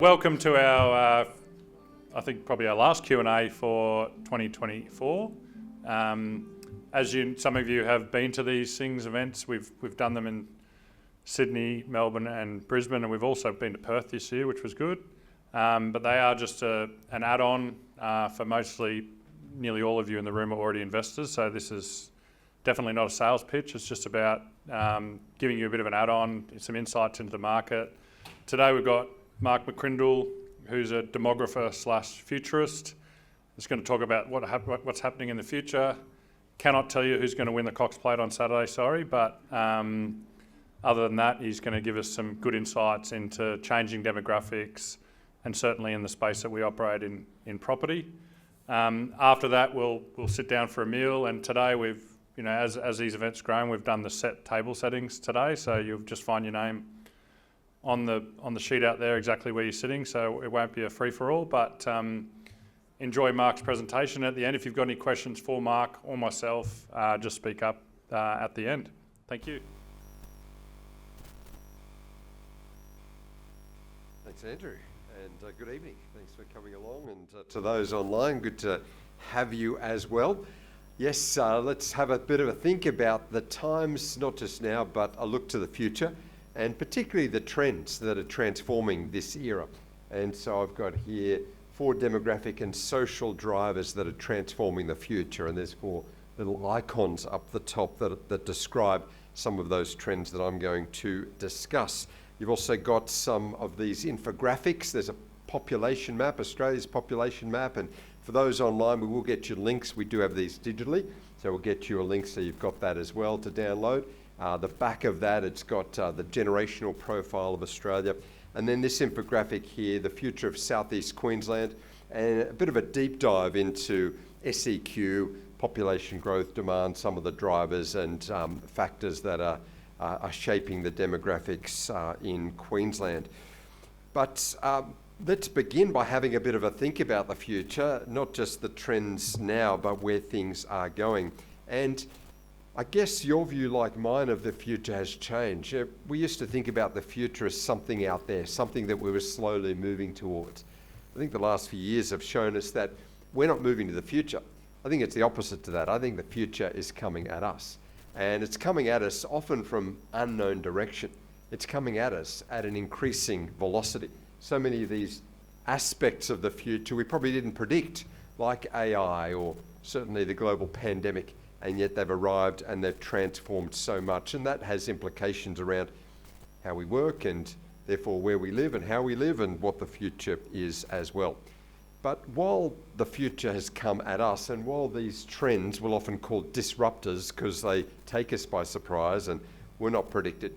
Welcome to our, I think probably our last Q&A for 2024. As some of you have been to these events, we've done them in Sydney, Melbourne and Brisbane, and we've also been to Perth this year, which was good. But they are just an add-on for nearly all of you in the room are already investors, so this is definitely not a sales pitch. It's just about giving you a bit of an add-on, some insights into the market. Today we've got McCrindle, who's a demographer/futurist. He's going to talk about what's happening in the future. Cannot tell you who's going to win the Cox Plate on Saturday, sorry, but other than that, he's going to give us some good insights into changing demographics and certainly in the space that we operate in property. After that, we'll sit down for a meal, and today we've, as these events grown, we've done the set table settings today, so you'll just find your name on the sheet out there exactly where you're sitting, so it won't be a free-for-all, but enjoy Mark's presentation. At the end, if you've got any questions for Mark or myself, just speak up at the end. Thank you. Thanks, Andrew, and good evening. Thanks for coming along, and to those online, good to have you as well. Yes, let's have a bit of a think about the times, not just now, but a look to the future, and particularly the trends that are transforming this era. And so I've got here 4 demographic and social drivers that are transforming the future, and there's 4 little icons up the top that describe some of those trends that I'm going to discuss. You've also got some of these infographics. There's a population map, Australia's population map, and for those online, we will get you links. We do have these digitally, so we'll get you a link so you've got that as well to download. The back of that, it's got the generational profile of Australia. And then this infographic here, the future of Southeast Queensland, and a bit of a deep dive into SEQ, population growth, demand, some of the drivers and factors that are shaping the demographics in Queensland. But let's begin by having a bit of a think about the future, not just the trends now, but where things are going. And I guess your view, like mine, of the future has changed. We used to think about the future as something out there, something that we were slowly moving towards. I think the last few years have shown us that we're not moving to the future. I think it's the opposite to that. I think the future is coming at us. And it's coming at us often from unknown direction. It's coming at us at an increasing velocity. So many of these aspects of the future we probably didn't predict, like AI or certainly the global pandemic. And yet they've arrived and they've transformed so much. And that has implications around how we work and therefore where we live and how we live and what the future is as well. But while the future has come at us, and while these trends we'll often call disruptors because they take us by surprise and we're not predicted,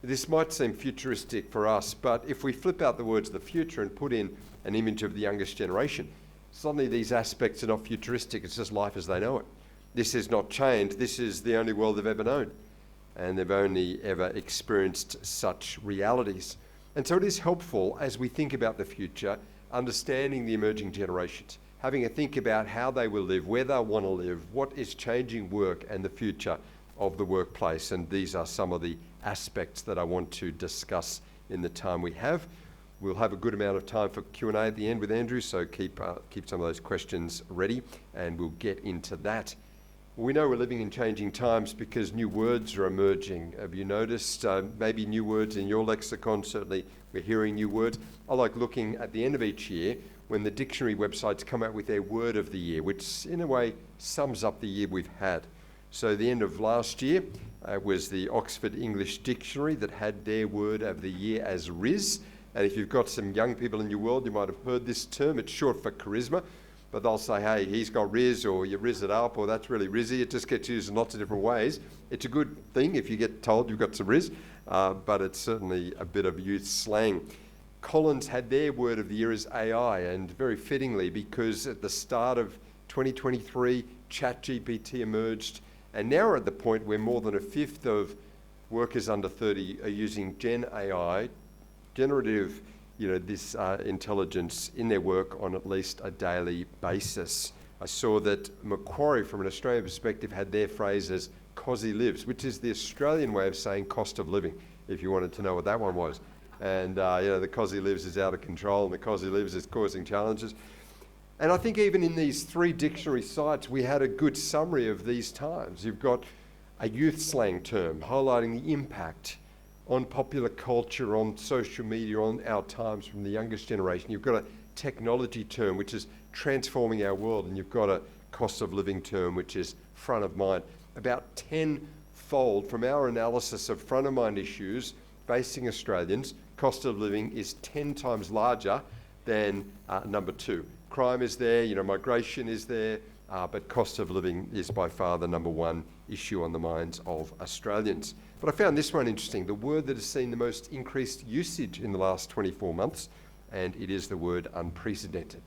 this might seem futuristic for us, but if we flip out the words the future and put in an image of the youngest generation, suddenly these aspects are not futuristic, it's just life as they know it. This has not changed. This is the only world they've ever known. And they've only ever experienced such realities. And so it is helpful as we think about the future, understanding the emerging generations, having a think about how they will live, where they want to live, what is changing work and the future of the workplace. And these are some of the aspects that I want to discuss in the time we have. We'll have a good amount of time for Q&A at the end with Andrew, so keep some of those questions ready and we'll get into that. We know we're living in changing times because new words are emerging. Have you noticed maybe new words in your lexicon? Certainly we're hearing new words. I like looking at the end of each year when the dictionary websites come out with their word of the year, which in a way sums up the year we've had. So the end of last year was the Oxford English Dictionary that had their word of the year as Riz. And if you've got some young people in your world, you might have heard this term. It's short for charisma. But they'll say, hey, he's got Riz, or you Riz it up, or that's really Rizzy. It just gets used in lots of different ways. It's a good thing if you get told you've got some Riz, but it's certainly a bit of youth slang. Collins had their word of the year as AI, and very fittingly, because at the start of 2023, ChatGPT emerged, and now we're at the point where more than a fifth of workers under 30 are using Gen AI, generative this intelligence in their work on at least a daily basis. I saw that Macquarie, from an Australian perspective, had their phrase as "Cosy lives," which is the Australian way of saying cost of living, if you wanted to know what that one was. And the cos he lives is out of control, and the cos he lives is causing challenges. And I think even in these 3 dictionary sites, we had a good summary of these times. You've got a youth slang term highlighting the impact on popular culture, on social media, on our times from the youngest generation. You've got a technology term, which is transforming our world, and you've got a cost of living term, which is front of mind. About 10-fold from our analysis of front of mind issues facing Australians, cost of living is 10 times larger than number 2. Crime is there, migration is there, but cost of living is by far the number 1 issue on the minds of Australians. But I found this one interesting, the word that has seen the most increased usage in the last 24 months, and it is the word unprecedented.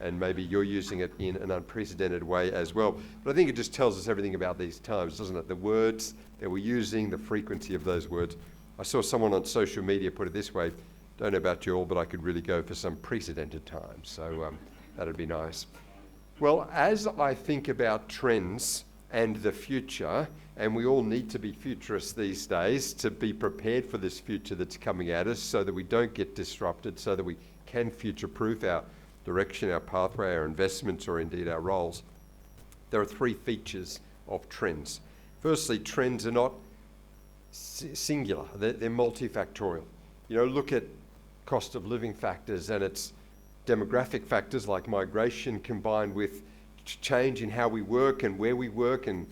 And maybe you're using it in an unprecedented way as well. But I think it just tells us everything about these times, doesn't it? The words that we're using, the frequency of those words. I saw someone on social media put it this way, don't know about you all, but I could really go for some precedented times. So that'd be nice. Well, as I think about trends and the future, and we all need to be futurists these days to be prepared for this future that's coming at us so that we don't get disrupted, so that we can future-proof our direction, our pathway, our investments, or indeed our roles. There are 3 features of trends. Firstly, trends are not singular, they're multifactorial. Look at cost of living factors, and it's demographic factors like migration combined with change in how we work and where we work, and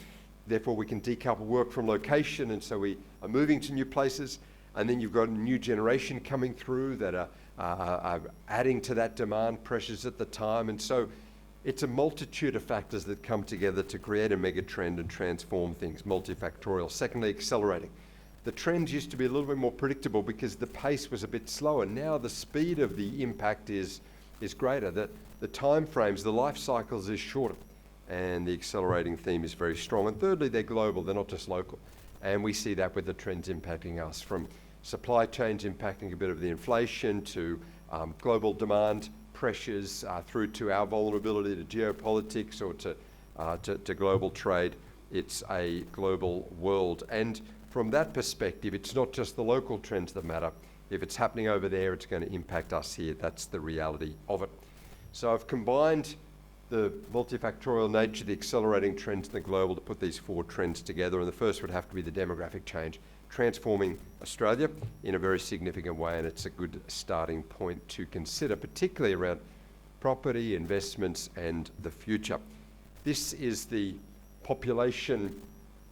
therefore we can decouple work from location, and so we are moving to new places. And then you've got a new generation coming through that are adding to that demand pressures at the time. And so it's a multitude of factors that come together to create a mega trend and transform things, multifactorial. Secondly, accelerating. The trends used to be a little bit more predictable because the pace was a bit slower. Now the speed of the impact is greater. The time frames, the life cycles is shorter, and the accelerating theme is very strong. And thirdly, they're global, they're not just local. And we see that with the trends impacting us, from supply chains impacting a bit of the inflation to global demand pressures through to our vulnerability to geopolitics or to global trade. It's a global world. And from that perspective, it's not just the local trends that matter. If it's happening over there, it's going to impact us here. That's the reality of it. So I've combined the multifactorial nature, the accelerating trends in the global to put these 4 trends together. And the first would have to be the demographic change, transforming Australia in a very significant way. And it's a good starting point to consider, particularly around property, investments, and the future. This is the population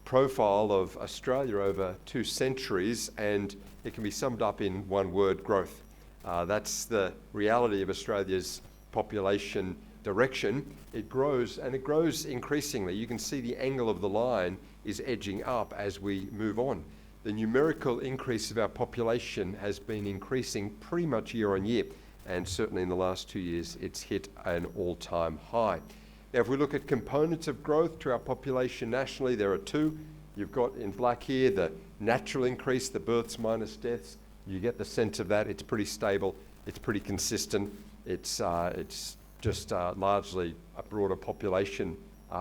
profile of Australia over 2 centuries, and it can be summed up in one word: growth. That's the reality of Australia's population direction. It grows, and it grows increasingly. You can see the angle of the line is edging up as we move on. The numerical increase of our population has been increasing pretty much year on year, and certainly in the last 2 years it's hit an all-time high. Now, if we look at components of growth to our population nationally, there are 2. You've got in black here the natural increase, the births minus deaths. You get the sense of that. It's pretty stable. It's pretty consistent. It's just largely a broader population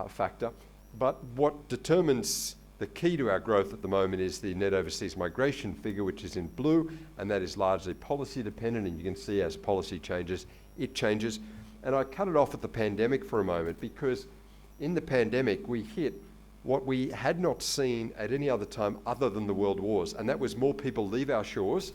factor. But what determines the key to our growth at the moment is the net overseas migration figure, which is in blue, and that is largely policy dependent. And you can see as policy changes, it changes. And I cut it off at the pandemic for a moment, because in the pandemic we hit what we had not seen at any other time other than the world wars, and that was more people leave our shores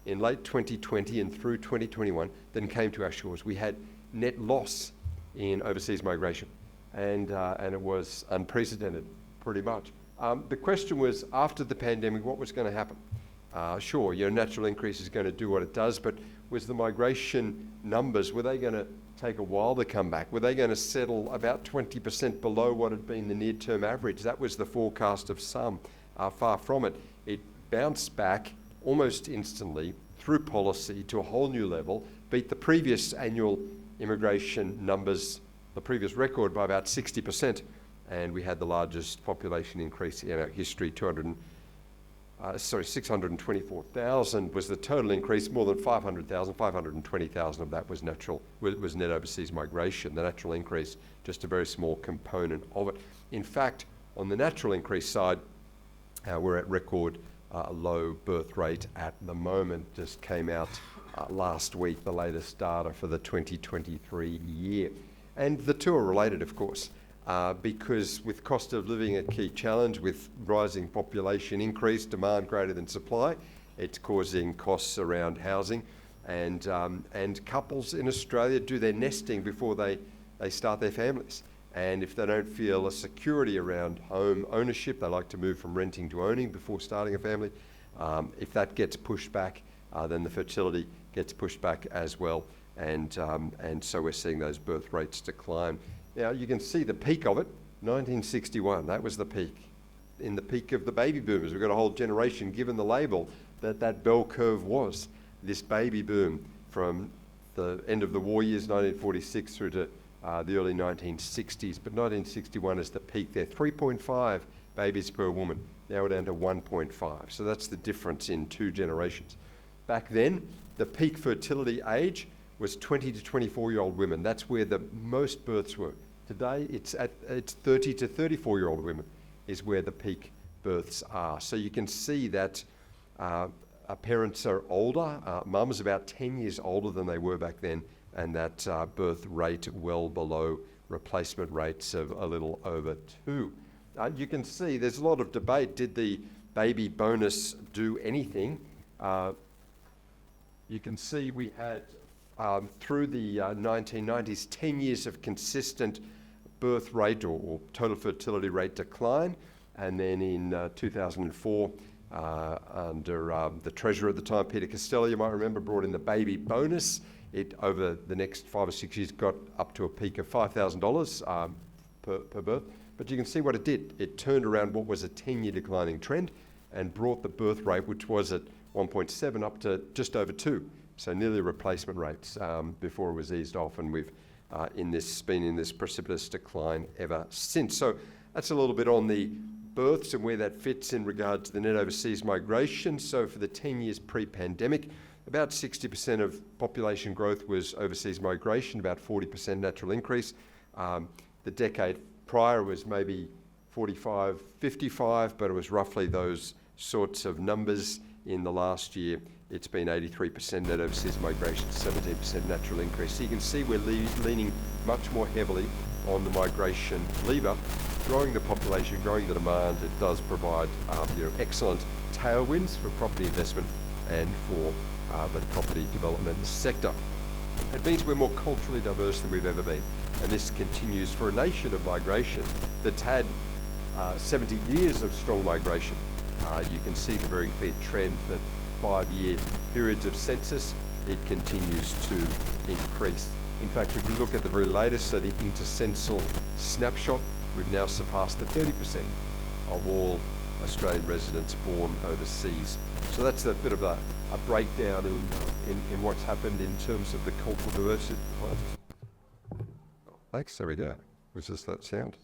in late 2020 and through 2021 than came to our shores. We had net loss in overseas migration, and it was unprecedented, pretty much. The question was, after the pandemic, what was going to happen? Sure, natural increase is going to do what it does, but was the migration numbers, were they going to take a while to come back? Were they going to settle about 20% below what had been the near-term average? That was the forecast of some. Far from it. It bounced back almost instantly through policy to a whole new level, beat the previous annual immigration numbers, the previous record, by about 60%. And we had the largest population increase in our history. 624,000 was the total increase. More than 520,000 of that was net overseas migration. The natural increase, just a very small component of it. In fact, on the natural increase side, we're at record low birth rate at the moment. Just came out last week, the latest data for the 2023 year. And the two are related, of course, because with cost of living a key challenge, with rising population increase, demand greater than supply, it's causing costs around housing. And couples in Australia do their nesting before they start their families. And if they don't feel a security around home ownership, they like to move from renting to owning before starting a family. If that gets pushed back, then the fertility gets pushed back as well. And so we're seeing those birth rates decline. Now you can see the peak of it, 1961, that was the peak. In the peak of the baby boomers, we've got a whole generation given the label that bell curve was. This baby boom from the end of the war years, 1946 through to the early 1960s, but 1961 is the peak there. 3.5 babies per woman, now we're down to 1.5. So that's the difference in 2 generations. Back then, the peak fertility age was 20 to 24-year-old women. That's where the most births were. Today, it's 30 to 34-year-old women is where the peak births are. So you can see that our parents are older. Mum's about 10 years older than they were back then, and that birth rate well below replacement rates of a little over 2. You can see there's a lot of debate. Did the baby bonus do anything? You can see we had, through the 1990s, 10 years of consistent birth rate or total fertility rate decline. And then in 2004, under the Treasurer at the time, Peter Costello, you might remember, brought in the baby bonus. It, over the next 5 or 6 years, got up to a peak of $5,000 per birth. But you can see what it did. It turned around what was a 10-year declining trend and brought the birth rate, which was at 1.7, up to just over 2. So nearly replacement rates before it was eased off, and we've been in this precipitous decline ever since. So that's a little bit on the births and where that fits in regard to the net overseas migration. So for the 10 years pre-pandemic, about 60% of population growth was overseas migration, about 40% natural increase. The decade prior was maybe 45, 55, but it was roughly those sorts of numbers. In the last year, it's been 83% net overseas migration, 17% natural increase. So you can see we're leaning much more heavily on the migration lever, growing the population, growing the demand. It does provide excellent tailwinds for property investment and for the property development sector. It means we're more culturally diverse than we've ever been. And this continues for a nation of migration that's had 70 years of strong migration. You can see the very clear trend that 5-year periods of census, it continues to increase. In fact, if you look at the very latest, so the intercensal snapshot, we've now surpassed the 30% of all Australian residents born overseas. So that's a bit of a breakdown in what's happened in terms of the cultural diversity. Thanks, there we go. Was just that sound?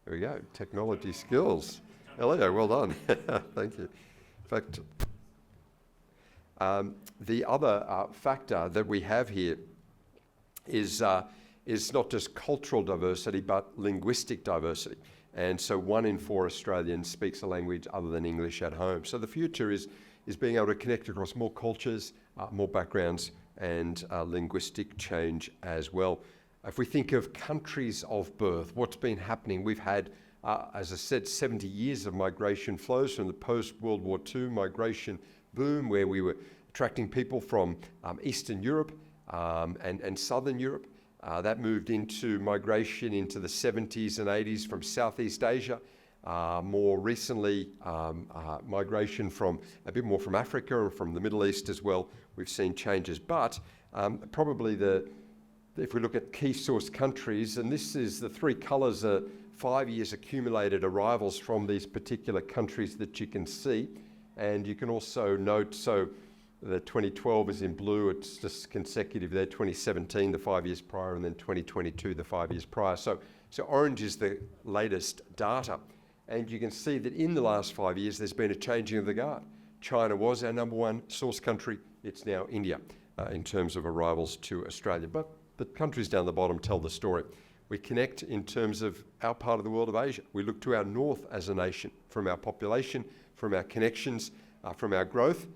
There we go, technology skills. Elio, well done. Thank you. In fact, the other factor that we have here is not just cultural diversity, but linguistic diversity. And so 1 in 4 Australians speaks a language other than English at home. So the future is being able to connect across more cultures, more backgrounds, and linguistic change as well. If we think of countries of birth, what's been happening, we've had, as I said, 70 years of migration flows from the post-World War II migration boom, where we were attracting people from Eastern Europe and Southern Europe. That moved into migration into the 70s and 80s from Southeast Asia. More recently, migration from a bit more from Africa and from the Middle East as well. We've seen changes, but probably if we look at key source countries, and this is the 3 colours are 5 years accumulated arrivals from these particular countries that you can see. And you can also note, so the 2012 is in blue, it's just consecutive there, 2017, the 5 years prior, and then 2022, the 5 years prior. So orange is the latest data. And you can see that in the last 5 years, there's been a changing of the guard. China was our #1 source country. It's now India in terms of arrivals to Australia. But the countries down the bottom tell the story. We connect in terms of our part of the world of Asia. We look to our north as a nation, from our population from our connections, from our growth,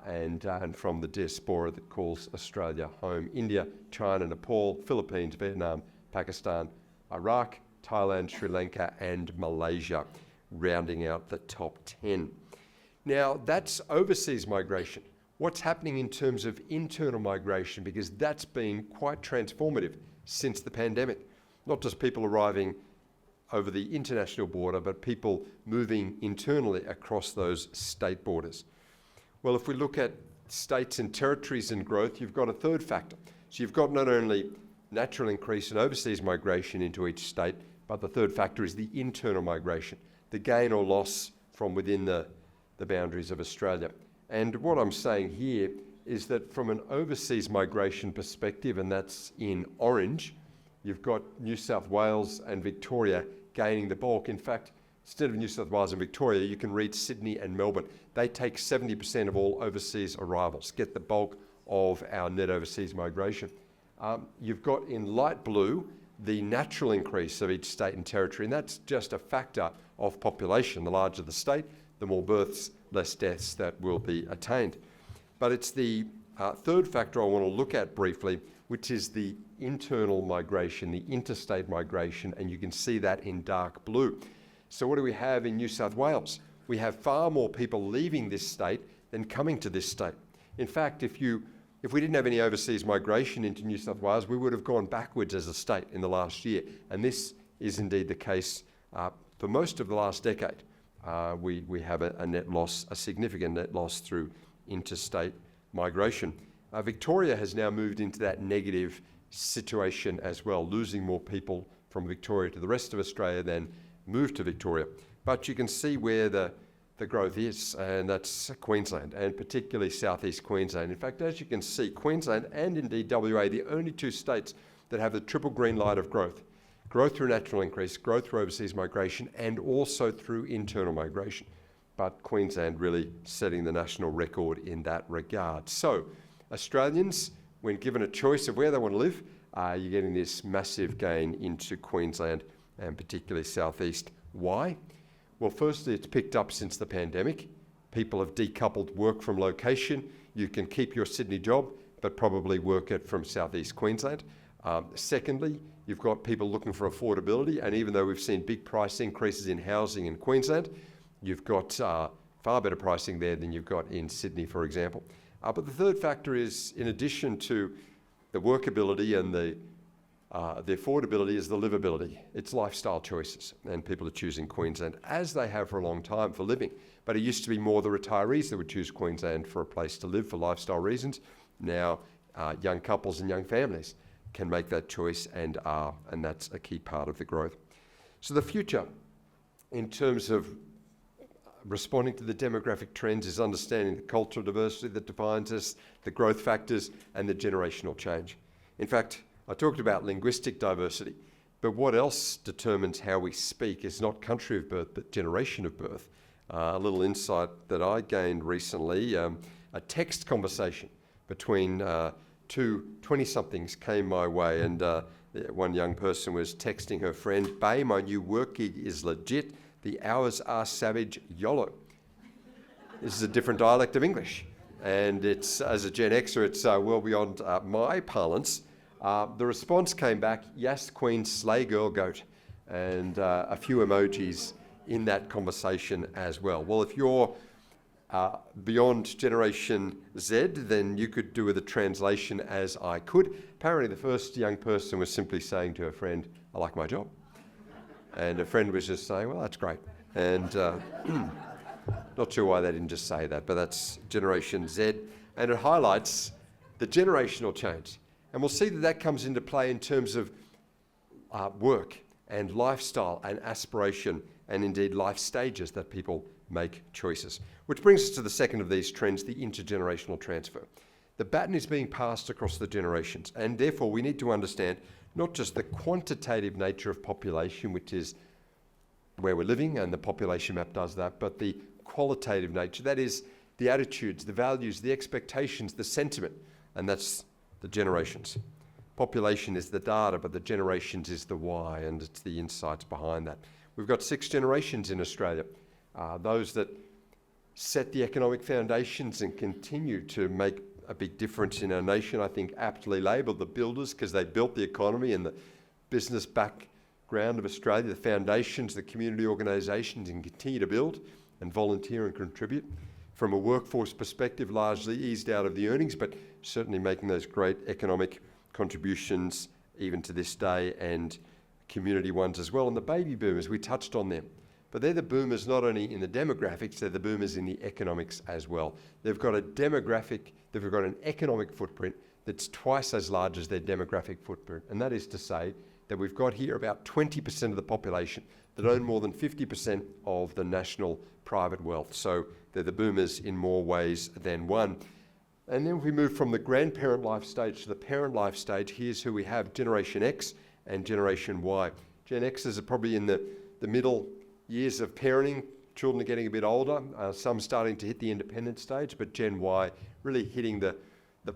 and from the diaspora that calls Australia home. India, China, Nepal, Philippines, Vietnam, Pakistan, Iraq, Thailand, Sri Lanka, and Malaysia, rounding out the top 10. Now, that's overseas migration. What's happening in terms of internal migration? Because that's been quite transformative since the pandemic. Not just people arriving over the international border, but people moving internally across those state borders. Well, if we look at states and territories and growth, you've got a third factor. So you've got not only natural increase in overseas migration into each state, but the third factor is the internal migration, the gain or loss from within the boundaries of Australia. And what I'm saying here is that from an overseas migration perspective, and that's in orange, you've got New South Wales and Victoria gaining the bulk. In fact, instead of New South Wales and Victoria, you can read Sydney and Melbourne. They take 70% of all overseas arrivals, get the bulk of our net overseas migration. You've got in light blue the natural increase of each state and territory, and that's just a factor of population. The larger the state, the more births, less deaths that will be attained. But it's the third factor I want to look at briefly, which is the internal migration, the interstate migration, and you can see that in dark blue. So what do we have in New South Wales? We have far more people leaving this state than coming to this state. In fact, if we didn't have any overseas migration into New South Wales, we would have gone backwards as a state in the last year. And this is indeed the case for most of the last decade. We have a net loss, a significant net loss through interstate migration. Victoria has now moved into that negative situation as well, losing more people from Victoria to the rest of Australia than moved to Victoria. But you can see where the growth is, and that's Queensland, and particularly southeast Queensland. In fact, as you can see, Queensland and indeed WA, the only two states that have the triple green light of growth. Growth through natural increase, growth through overseas migration, and also through internal migration. But Queensland really setting the national record in that regard. So, Australians, when given a choice of where they want to live, you're getting this massive gain into Queensland and particularly southeast. Why? Well, firstly, it's picked up since the pandemic. People have decoupled work from location. You can keep your Sydney job, but probably work it from southeast Queensland. Secondly, you've got people looking for affordability, and even though we've seen big price increases in housing in Queensland, you've got far better pricing there than you've got in Sydney, for example. But the third factor is, in addition to the workability and the affordability, is the livability. It's lifestyle choices, and people are choosing Queensland, as they have for a long time, for living. But it used to be more the retirees that would choose Queensland for a place to live for lifestyle reasons. Now, young couples and young families can make that choice, and that's a key part of the growth. So the future, in terms of responding to the demographic trends, is understanding the cultural diversity that defines us, the growth factors, and the generational change. In fact, I talked about linguistic diversity, but what else determines how we speak is not country of birth, but generation of birth. A little insight that I gained recently, a text conversation between two 20-somethings came my way, and one young person was texting her friend, "Bae, my new work gig is legit. The hours are savage, YOLO." This is a different dialect of English, and it's, as a Gen Xer, it's well beyond my parlance. The response came back, "Yes, Queen, slay girl, goat," and a few emojis in that conversation as well. Well, if you're beyond Generation Z, then you could do with a translation as I could. Apparently, the first young person was simply saying to her friend, "I like my job." And her friend was just saying, "Well, that's great." And not sure why they didn't just say that, but that's Generation Z. And it highlights the generational change. And we'll see that that comes into play in terms of work and lifestyle and aspiration, and indeed life stages that people make choices. Which brings us to the second of these trends, the intergenerational transfer. The baton is being passed across the generations, and therefore we need to understand not just the quantitative nature of population, which is where we're living, and the population map does that, but the qualitative nature, that is the attitudes, the values, the expectations, the sentiment, and that's the generations. Population is the data, but the generations is the why, and it's the insights behind that. We've got 6 generations in Australia. Those that set the economic foundations and continue to make a big difference in our nation. I think aptly labelled the builders, because they built the economy and the business background of Australia, the foundations, the community organisations, and continue to build and volunteer and contribute. From a workforce perspective, largely eased out of the earnings, but certainly making those great economic contributions even to this day, and community ones as well. And the baby boomers, we touched on them. But they're the boomers not only in the demographics, they're the boomers in the economics as well. They've got an economic footprint that's twice as large as their demographic footprint. And that is to say that we've got here about 20% of the population that own more than 50% of the national private wealth. So they're the boomers in more ways than one. And then if we move from the grandparent life stage to the parent life stage, here's who we have: Generation X and Generation Y. Gen Xers are probably in the middle years of parenting. Children are getting a bit older, some starting to hit the independent stage, but Gen Y really hitting the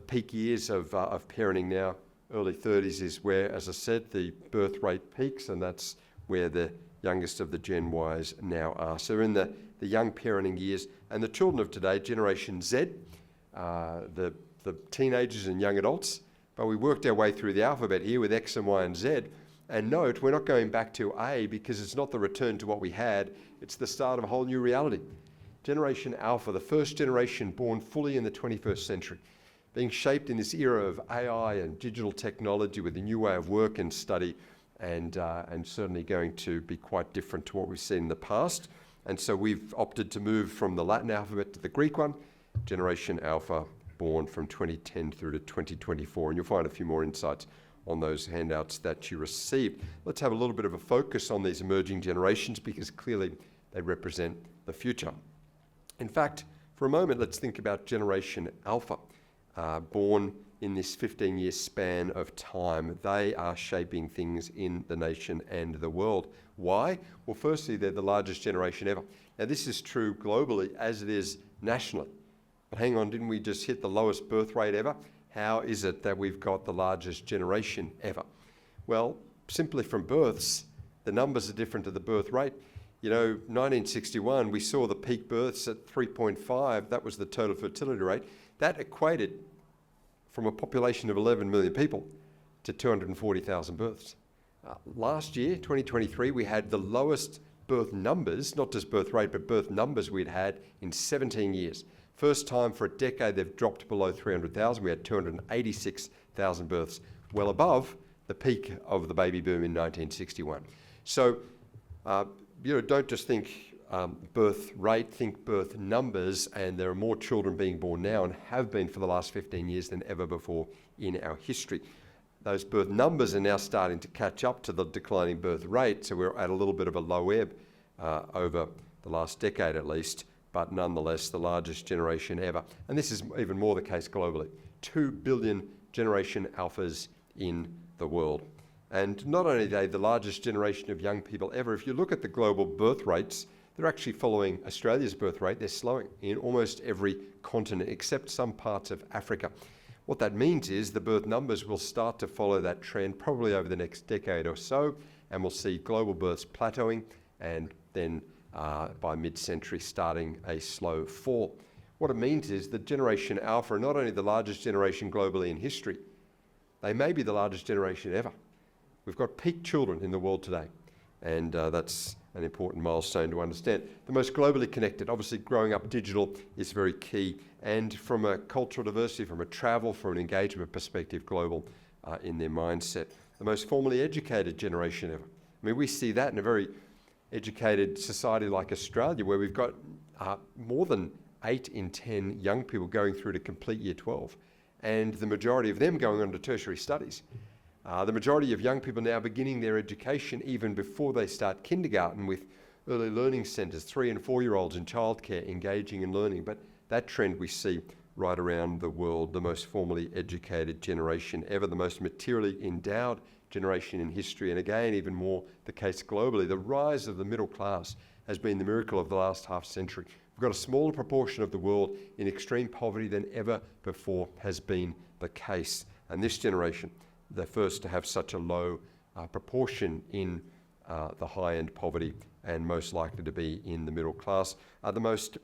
peak years of parenting now. Early 30s is where, as I said, the birth rate peaks, and that's where the youngest of the Gen Ys now are. So we're in the young parenting years. And the children of today, Generation Z, the teenagers and young adults, but we worked our way through the alphabet here with X and Y and Z. And note, we're not going back to A, because it's not the return to what we had, it's the start of a whole new reality. Generation Alpha, the first generation born fully in the 21st century, being shaped in this era of AI and digital technology with a new way of work and study, and certainly going to be quite different to what we've seen in the past. And so we've opted to move from the Latin alphabet to the Greek one, Generation Alpha, born from 2010 through to 2024. And you'll find a few more insights on those handouts that you received. Let's have a little bit of a focus on these emerging generations, because clearly they represent the future. In fact, for a moment, let's think about Generation Alpha, born in this 15-year span of time. They are shaping things in the nation and the world. Why? Well, firstly, they're the largest generation ever. Now, this is true globally as it is nationally. But hang on, didn't we just hit the lowest birth rate ever? How is it that we've got the largest generation ever? Well, simply from births, the numbers are different to the birth rate. 1961, we saw the peak births at 3.5. That was the total fertility rate. That equated from a population of 11 million people to 240,000 births. Last year, 2023, we had the lowest birth numbers, not just birth rate, but birth numbers we'd had in 17 years. First time for a decade they've dropped below 300,000. We had 286,000 births, well above the peak of the baby boom in 1961. So, don't just think birth rate, think birth numbers, and there are more children being born now and have been for the last 15 years than ever before in our history. Those birth numbers are now starting to catch up to the declining birth rate, so we're at a little bit of a low ebb over the last decade at least, but nonetheless the largest generation ever. And this is even more the case globally. 2 billion Generation Alphas in the world. And not only are they the largest generation of young people ever, if you look at the global birth rates, they're actually following Australia's birth rate. They're slowing in almost every continent except some parts of Africa. What that means is the birth numbers will start to follow that trend probably over the next decade or so, and we'll see global births plateauing and then by mid-century starting a slow fall. What it means is that Generation Alpha are not only the largest generation globally in history, they may be the largest generation ever. We've got peak children in the world today, and that's an important milestone to understand. The most globally connected, obviously growing up digital is very key, and from a cultural diversity, from a travel, from an engagement perspective, global in their mindset. The most formally educated generation ever. I mean, we see that in a very educated society like Australia, where we've got more than 8 in 10 young people going through to complete year 12, and the majority of them going on to tertiary studies. The majority of young people now beginning their education even before they start kindergarten, with early learning centres, 3 and 4-year-olds in childcare engaging in learning. But that trend we see right around the world, the most formally educated generation ever, the most materially endowed generation in history, and again, even more the case globally. The rise of the middle class has been the miracle of the last half century. We've got a smaller proportion of the world in extreme poverty than ever before has been the case. And this generation, the first to have such a low proportion in the high-end poverty and most likely to be in the middle class, are the most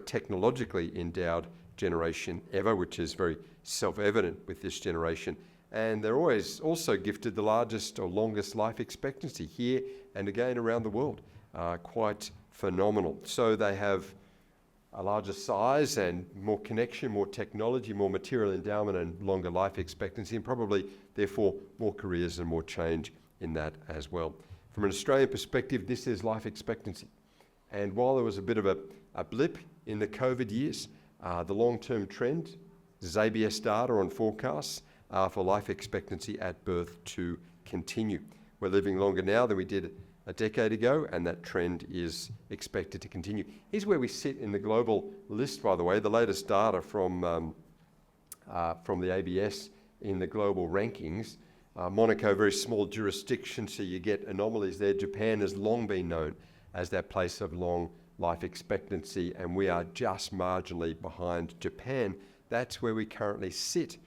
technologically endowed generation ever, which is very self-evident with this generation. And they're always also gifted the largest or longest life expectancy here and again around the world. Quite phenomenal. So they have a larger size and more connection, more technology, more material endowment and longer life expectancy, and probably therefore more careers and more change in that as well. From an Australian perspective, this is life expectancy. And while there was a bit of a blip in the COVID years, the long-term trend, this is ABS data on forecasts for life expectancy at birth to continue. We're living longer now than we did a decade ago, and that trend is expected to continue. Here's where we sit in the global list, by the way, the latest data from the ABS in the global rankings. Monaco, very small jurisdiction, so you get anomalies there. Japan has long been known as that place of long life expectancy, and we are just marginally behind Japan. That's where we currently sit.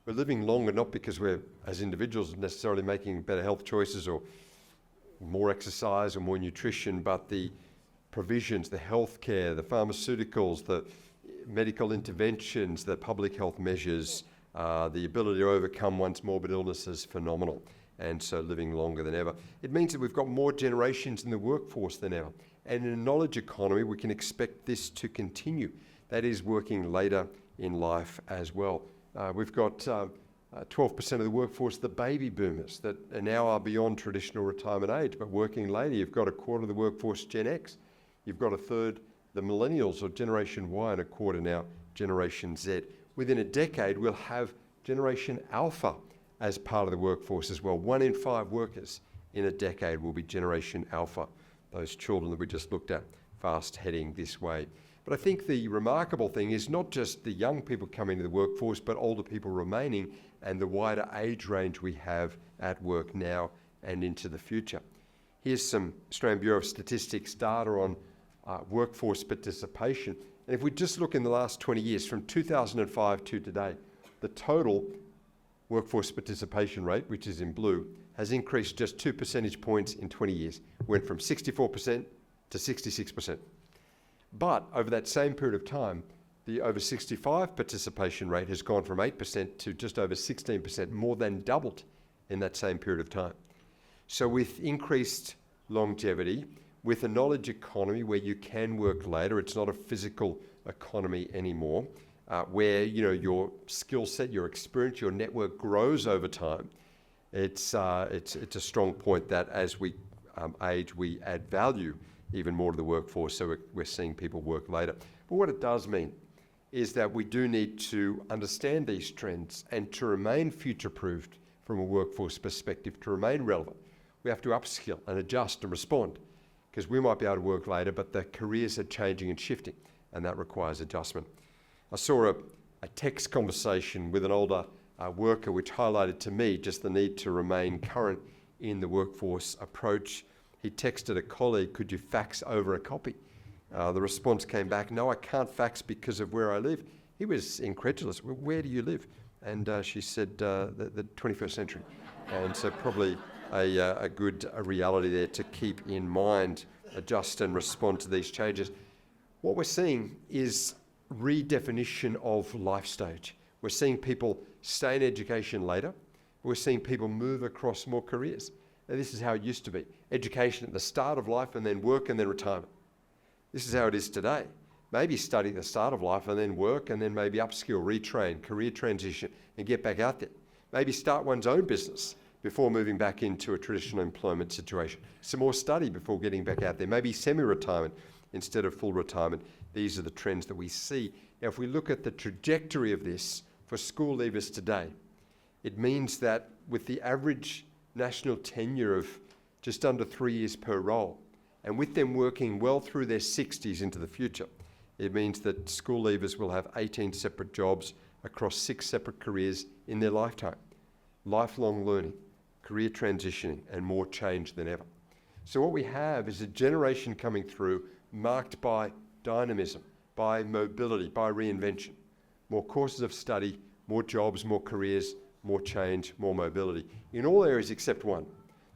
We're living longer not because we're, as individuals, necessarily making better health choices or more exercise or more nutrition, but the provisions, the healthcare, the pharmaceuticals, the medical interventions, the public health measures, the ability to overcome one's morbid illness is phenomenal, and so living longer than ever. It means that we've got more generations in the workforce than ever, and in a knowledge economy we can expect this to continue. That is working later in life as well. We've got 12% of the workforce, the baby boomers, that now are beyond traditional retirement age, but working later. You've got a quarter of the workforce, Gen X. You've got a third, the millennials, or Generation Y, and a quarter now, Generation Z. Within a decade, we'll have Generation Alpha as part of the workforce as well. 1 in 5 workers in a decade will be Generation Alpha, those children that we just looked at, fast heading this way. But I think the remarkable thing is not just the young people coming to the workforce, but older people remaining, and the wider age range we have at work now and into the future. Here's some Australian Bureau of Statistics data on workforce participation. And if we just look in the last 20 years, from 2005 to today, the total workforce participation rate, which is in blue, has increased just 2 percentage points in 20 years. Went from 64% to 66%. But over that same period of time, the over 65 participation rate has gone from 8% to just over 16%, more than doubled in that same period of time. So with increased longevity, with a knowledge economy where you can work later, it's not a physical economy anymore, where your skill set, your experience, your network grows over time. It's a strong point that as we age, we add value even more to the workforce, so we're seeing people work later. But what it does mean is that we do need to understand these trends, and to remain future-proofed from a workforce perspective, to remain relevant, we have to upskill and adjust and respond, because we might be able to work later, but the careers are changing and shifting, and that requires adjustment. I saw a text conversation with an older worker which highlighted to me just the need to remain current in the workforce approach. He texted a colleague, "Could you fax over a copy?" The response came back, "No, I can't fax because of where I live." He was incredulous. "Well, where do you live?" And she said, the 21st century. And so probably a good reality there to keep in mind, adjust and respond to these changes. What we're seeing is redefinition of life stage. We're seeing people stay in education later. We're seeing people move across more careers. Now, this is how it used to be. Education at the start of life, and then work, and then retirement. This is how it is today. Maybe study at the start of life and then work, and then maybe upskill, retrain, career transition, and get back out there. Maybe start one's own business before moving back into a traditional employment situation. Some more study before getting back out there. Maybe semi-retirement instead of full retirement. These are the trends that we see. Now, if we look at the trajectory of this for school leavers today, it means that with the average national tenure of just under 3 years per role, and with them working well through their 60s into the future, it means that school leavers will have 18 separate jobs across 6 separate careers in their lifetime. Lifelong learning, career transitioning, and more change than ever. So what we have is a generation coming through marked by dynamism, by mobility, by reinvention. More courses of study, more jobs, more careers, more change, more mobility, in all areas except one,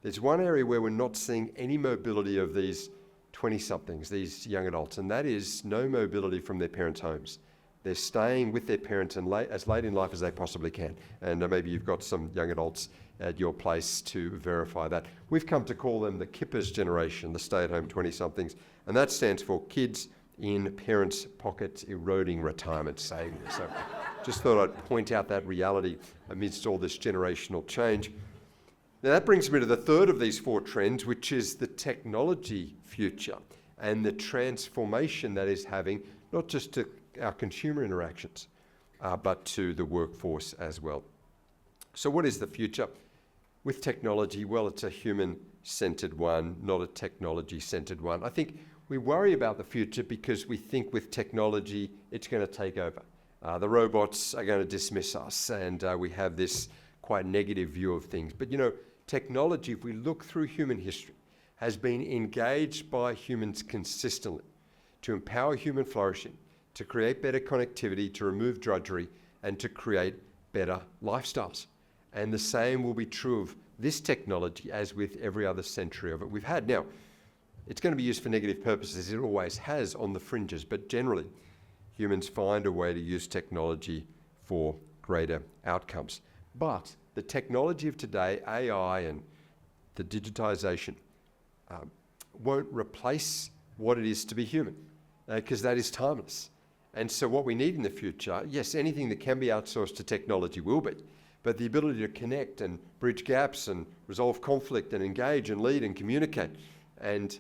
There's one area where we're not seeing any mobility of these 20-somethings, these young adults, and that is no mobility from their parents' homes. They're staying with their parents and as late in life as they possibly can. And maybe you've got some young adults at your place to verify that. We've come to call them the Kippers generation, the stay-at-home 20-somethings, and that stands for kids in parents' pockets eroding retirement savings. So just thought I'd point out that reality amidst all this generational change. Now that brings me to the third of these four trends, which is the technology future and the transformation that is having, not just to our consumer interactions, but to the workforce as well. So what is the future? With technology, well, it's a human-centered one, not a technology-centered one. I think we worry about the future because we think with technology, it's going to take over. The robots are going to dismiss us, and we have this quite negative view of things. But you know, technology, if we look through human history, has been engaged by humans consistently to empower human flourishing, to create better connectivity, to remove drudgery, and to create better lifestyles. And the same will be true of this technology as with every other century of it we've had. Now, it's going to be used for negative purposes, it always has on the fringes, but generally, humans find a way to use technology for greater outcomes. But the technology of today, AI and the digitization, won't replace what it is to be human, because that is timeless. And so what we need in the future, yes, anything that can be outsourced to technology will be, but the ability to connect and bridge gaps and resolve conflict and engage and lead and communicate and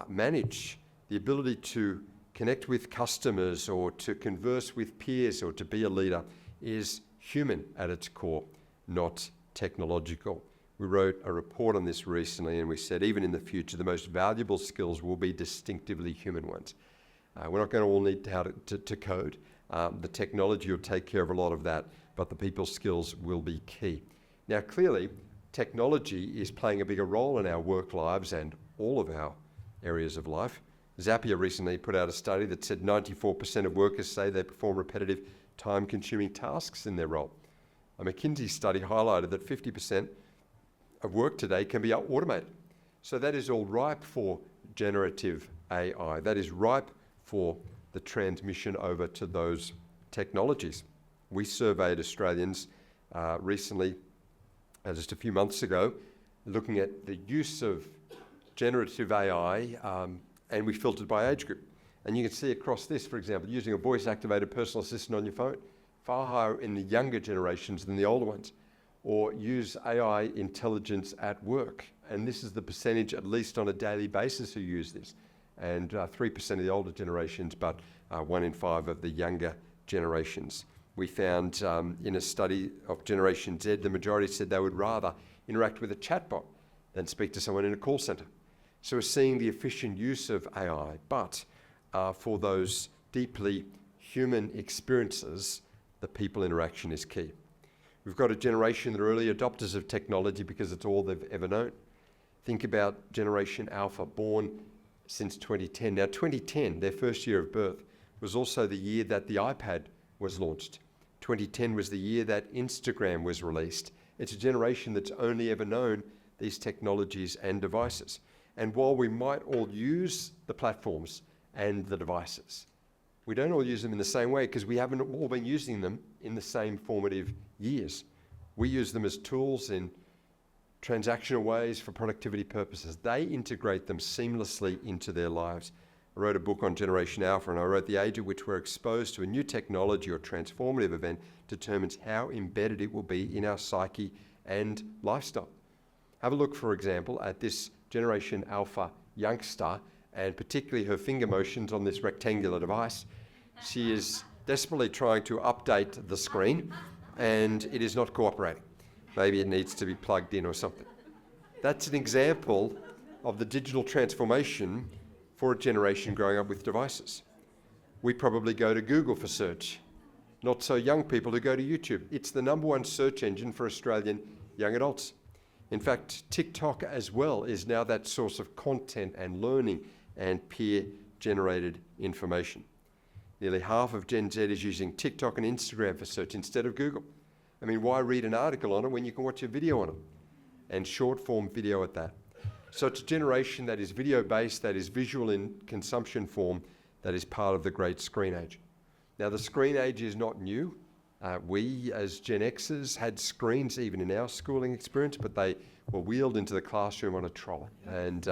manage, the ability to connect with customers or to converse with peers or to be a leader is human at its core, not technological. We wrote a report on this recently and we said even in the future the most valuable skills will be distinctively human ones. We're not going to all need how to code. The technology will take care of a lot of that, but the people skills will be key. Now clearly, technology is playing a bigger role in our work lives and all of our areas of life. Zapier recently put out a study that said 94% of workers say they perform repetitive, time-consuming tasks in their role. A McKinsey study highlighted that 50% of work today can be automated. So that is all ripe for generative AI. That is ripe for the transmission over to those technologies. We surveyed Australians recently, just a few months ago, looking at the use of generative AI, and we filtered by age group. And you can see across this, for example, using a voice-activated personal assistant on your phone, far higher in the younger generations than the older ones, or use AI intelligence at work. And this is the percentage, at least on a daily basis, who use this. And 3% of the older generations, but 1 in 5 of the younger generations. We found in a study of Generation Z, the majority said they would rather interact with a chatbot than speak to someone in a call centre. So we're seeing the efficient use of AI, but for those deeply human experiences, the people interaction is key. We've got a generation that are early adopters of technology because it's all they've ever known. Think about Generation Alpha, born since 2010. Now 2010, their first year of birth, was also the year that the iPad was launched. 2010 was the year that Instagram was released. It's a generation that's only ever known these technologies and devices. And while we might all use the platforms and the devices, we don't all use them in the same way because we haven't all been using them in the same formative years. We use them as tools in transactional ways for productivity purposes. They integrate them seamlessly into their lives. I wrote a book on Generation Alpha, and I wrote the age at which we're exposed to a new technology or transformative event determines how embedded it will be in our psyche and lifestyle. Have a look, for example, at this Generation Alpha youngster, and particularly her finger motions on this rectangular device. She is desperately trying to update the screen, and it is not cooperating. Maybe it needs to be plugged in or something. That's an example of the digital transformation for a generation growing up with devices. We probably go to Google for search. Not so young people who go to YouTube. It's the #1 search engine for Australian young adults. In fact, TikTok as well is now that source of content and learning and peer-generated information. Nearly half of Gen Z is using TikTok and Instagram for search instead of Google. I mean, why read an article on it when you can watch a video on it? and short-form video at that. So it's a generation that is video-based, that is visual in consumption form, that is part of the great screen age. Now, the screen age is not new. We, as Gen Xers, had screens even in our schooling experience, but they were wheeled into the classroom on a trolley. And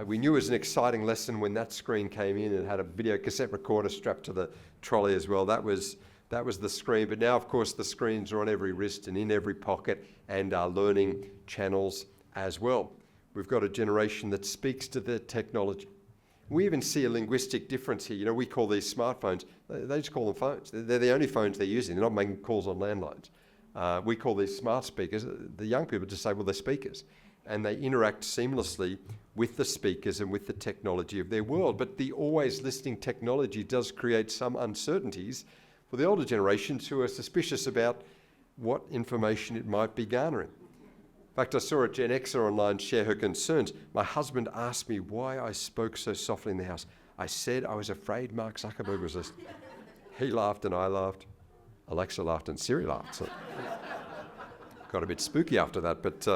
we knew it was an exciting lesson when that screen came in and had a video cassette recorder strapped to the trolley as well. That was the screen. But now, of course, the screens are on every wrist and in every pocket and are learning channels as well. We've got a generation that speaks to the technology. We even see a linguistic difference here. You know, we call these smartphones, they just call them phones. They're the only phones they're using. They're not making calls on landlines. We call these smart speakers. The young people just say, well, they're speakers. And they interact seamlessly with the speakers and with the technology of their world. But the always listening technology does create some uncertainties for the older generations who are suspicious about what information it might be garnering. In fact, I saw a Gen Xer online share her concerns. My husband asked me why I spoke so softly in the house. I said I was afraid Mark Zuckerberg was listening. He laughed and I laughed. Alexa laughed and Siri laughed. So got a bit spooky after that, but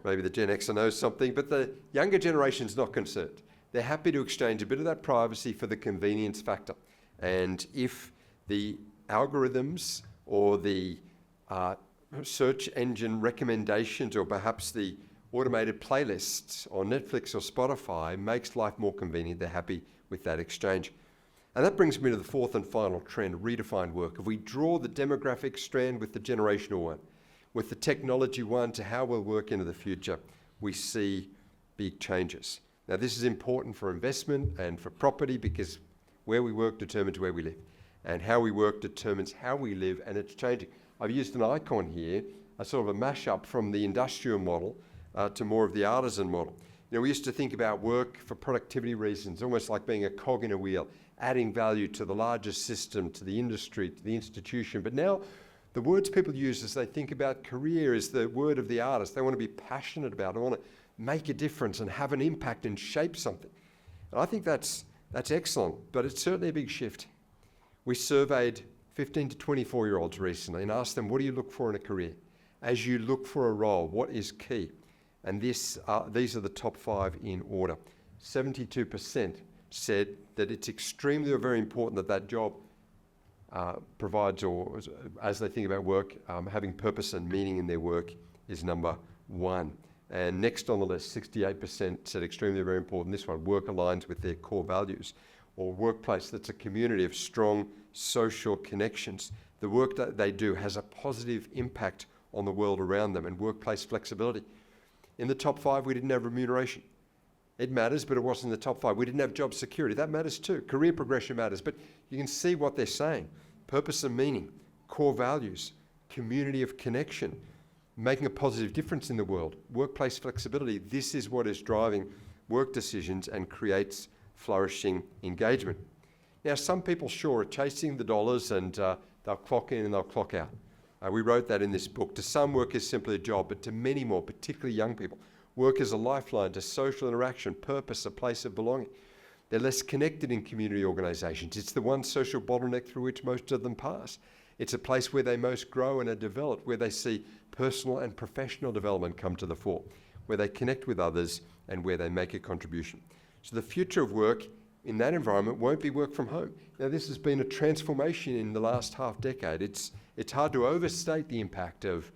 maybe the Gen Xer knows something. But the younger generation's not concerned. They're happy to exchange a bit of that privacy for the convenience factor. And if the algorithms or the search engine recommendations or perhaps the automated playlists on Netflix or Spotify makes life more convenient, they're happy with that exchange. And that brings me to the fourth and final trend, redefined work. If we draw the demographic strand with the generational one, with the technology one to how we'll work into the future, we see big changes. Now, this is important for investment and for property because where we work determines where we live, and how we work determines how we live, and it's changing. I've used an icon here, a sort of a mashup from the industrial model to more of the artisan model. You know, we used to think about work for productivity reasons, almost like being a cog in a wheel, adding value to the larger system, to the industry, to the institution. But now the words people use as they think about career is the word of the artist. They want to be passionate about it. They want to make a difference and have an impact and shape something. And I think that's excellent, but it's certainly a big shift. We surveyed 15 to 24-year-olds recently and asked them, what do you look for in a career? As you look for a role, what is key? And these are the top 5 in order. 72% said that it's extremely or very important that job provides, or as they think about work, having purpose and meaning in their work is number 1. And next on the list, 68% said extremely very important. This one, work aligns with their core values, or workplace that's a community of strong social connections. The work that they do has a positive impact on the world around them, and workplace flexibility. In the top 5, we didn't have remuneration. It matters, but it wasn't in the top 5. We didn't have job security. That matters too. Career progression matters, but you can see what they're saying. Purpose and meaning, core values, community of connection, making a positive difference in the world, workplace flexibility. This is what is driving work decisions and creates flourishing engagement. Now, some people sure are chasing the dollars and they'll clock in and they'll clock out. We wrote that in this book. To some, work is simply a job, but to many more, particularly young people, work is a lifeline to social interaction, purpose, a place of belonging. They're less connected in community organisations. It's the one social bottleneck through which most of them pass. It's a place where they most grow and are developed, where they see personal and professional development come to the fore, where they connect with others and where they make a contribution. So the future of work in that environment won't be work from home. Now, this has been a transformation in the last half decade. It's hard to overstate the impact of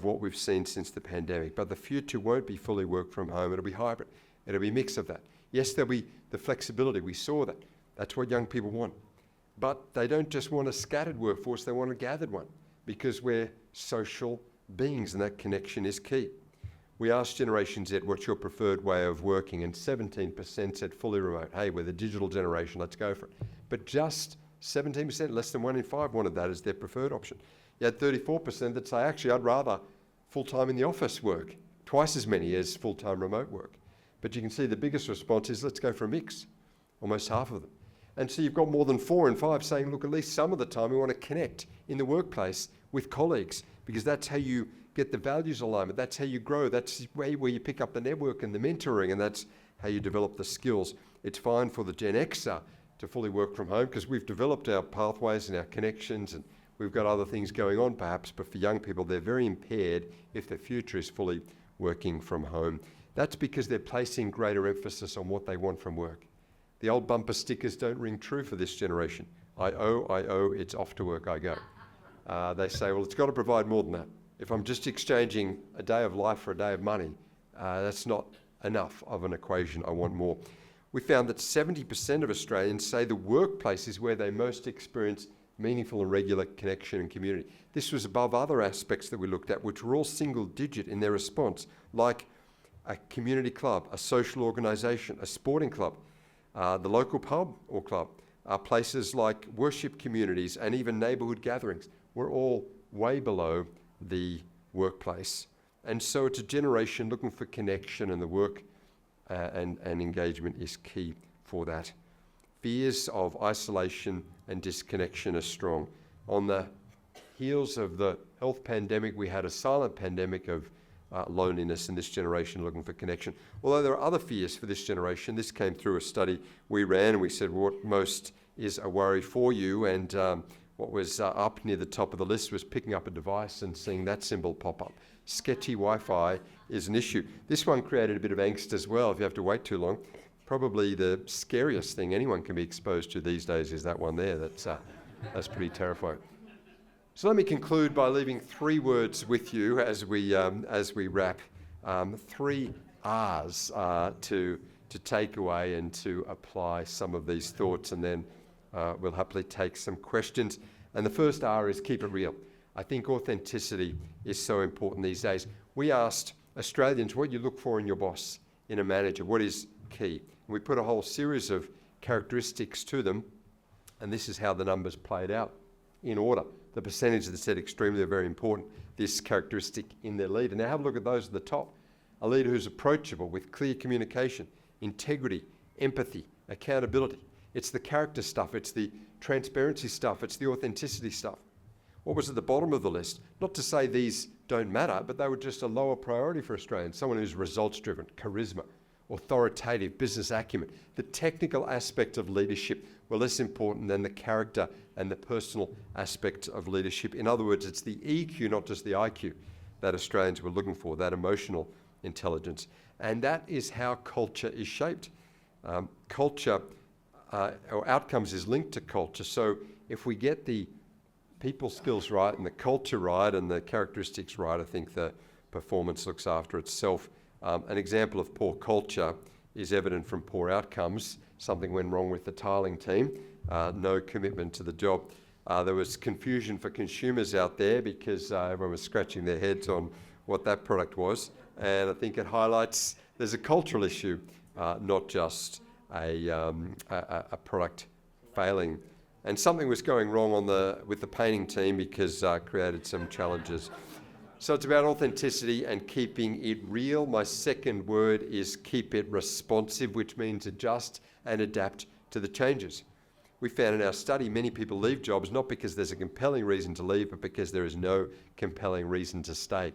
what we've seen since the pandemic, but the future won't be fully work from home. It'll be hybrid. It'll be a mix of that. Yes, there'll be the flexibility. We saw that. That's what young people want. But they don't just want a scattered workforce, they want a gathered one, because we're social beings and that connection is key. We asked Generation Z, what's your preferred way of working? And 17% said fully remote. Hey, we're the digital generation, let's go for it. But just 17%, less than 1 in 5 wanted that as their preferred option. You had 34% that say, actually, I'd rather full-time in the office work, twice as many as full-time remote work. But you can see the biggest response is, let's go for a mix, almost half of them. And so you've got more than 4 in 5 saying, look, at least some of the time we want to connect in the workplace with colleagues, because that's how you get the values alignment, that's how you grow, that's where you pick up the network and the mentoring, and that's how you develop the skills. It's fine for the Gen Xer to fully work from home because we've developed our pathways and our connections, and we've got other things going on perhaps, but for young people, they're very impaired if their future is fully working from home. That's because they're placing greater emphasis on what they want from work. The old bumper stickers don't ring true for this generation. I owe, it's off to work I go. They say, well, it's got to provide more than that. If I'm just exchanging a day of life for a day of money, that's not enough of an equation. I want more. We found that 70% of Australians say the workplace is where they most experience meaningful and regular connection and community. This was above other aspects that we looked at, which were all single digit in their response, like a community club, a social organisation, a sporting club, the local pub or club, places like worship communities and even neighbourhood gatherings were all way below the workplace. And so it's a generation looking for connection, and the work and engagement is key for that. Fears of isolation and disconnection are strong. On the heels of the health pandemic, we had a silent pandemic of loneliness in this generation looking for connection. Although there are other fears for this generation, this came through a study we ran, and we said what most is a worry for you, and what was up near the top of the list was picking up a device and seeing that symbol pop up. Sketchy Wi-Fi is an issue. This one created a bit of angst as well if you have to wait too long. Probably the scariest thing anyone can be exposed to these days is that one there. That's pretty terrifying. So let me conclude by leaving 3 words with you as we wrap. 3 R's to take away and to apply some of these thoughts, and then we'll happily take some questions. And the first R is keep it real. I think authenticity is so important these days. We asked Australians what you look for in your boss, in a manager, what is key. And we put a whole series of characteristics to them, and this is how the numbers played out in order. The percentage that said extremely or very important, this characteristic in their leader. Now have a look at those at the top. A leader who's approachable with clear communication, integrity, empathy, accountability. It's the character stuff, it's the transparency stuff, it's the authenticity stuff. What was at the bottom of the list? Not to say these don't matter, but they were just a lower priority for Australians. Someone who's results-driven, charisma, authoritative, business acumen. The technical aspect of leadership were less important than the character and the personal aspect of leadership. In other words, it's the EQ, not just the IQ, that Australians were looking for, that emotional intelligence. And that is how culture is shaped. Culture, or outcomes, is linked to culture. So if we get the people skills right and the culture right and the characteristics right, I think the performance looks after itself. An example of poor culture is evident from poor outcomes. Something went wrong with the tiling team, no commitment to the job. There was confusion for consumers out there because everyone was scratching their heads on what that product was. And I think it highlights there's a cultural issue, not just a product failing. And something was going wrong with the painting team because created some challenges. So it's about authenticity and keeping it real. My second word is keep it responsive, which means adjust and adapt to the changes. We found in our study many people leave jobs not because there's a compelling reason to leave, but because there is no compelling reason to stay.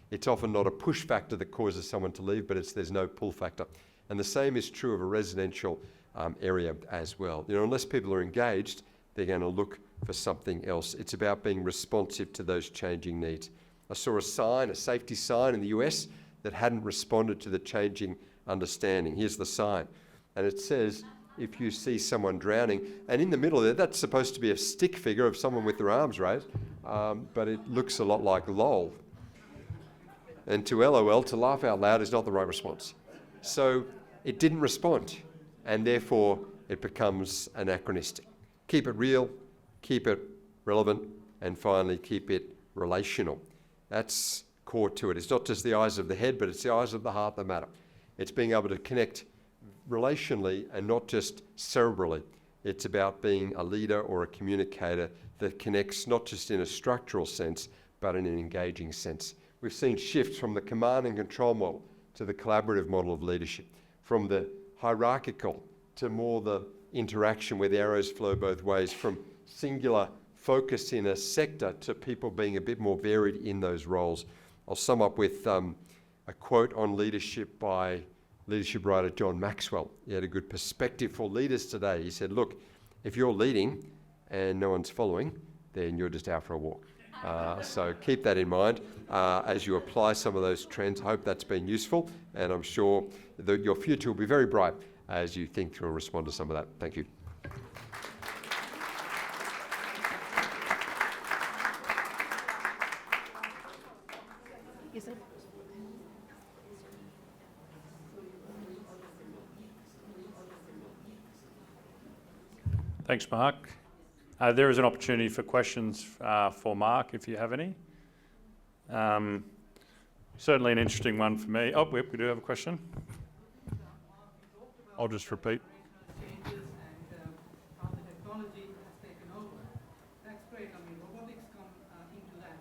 It's often not a push factor that causes someone to leave, but there's no pull factor. And the same is true of a residential area as well. Unless people are engaged, they're going to look for something else. It's about being responsive to those changing needs. I saw a safety sign in the US that hadn't responded to the changing understanding. Here's the sign. And it says, if you see someone drowning, and in the middle there, that's supposed to be a stick figure of someone with their arms raised, but it looks a lot like LOL. And to LOL, to laugh out loud, is not the right response. So it didn't respond, and therefore it becomes anachronistic. Keep it real, keep it relevant, and finally keep it relational. That's core to it. It's not just the eyes of the head, but it's the eyes of the heart that matter. It's being able to connect relationally and not just cerebrally. It's about being a leader or a communicator that connects not just in a structural sense, but in an engaging sense. We've seen shifts from the command and control model to the collaborative model of leadership, from the hierarchical to more the interaction where the arrows flow both ways, from singular focus in a sector to people being a bit more varied in those roles. I'll sum up with a quote on leadership by leadership writer John Maxwell. He had a good perspective for leaders today. He said, look, if you're leading and no one's following, then you're just out for a walk. So keep that in mind as you apply some of those trends. I hope that's been useful, and I'm sure that your future will be very bright as you think through and respond to some of that. Thank you. Thanks, Mark. There is an opportunity for questions for Mark, if you have any. Certainly an interesting one for me. Oh, we do have a question. I'll just repeat. Changes and how the technology has taken over. That's great. I mean, robotics come into that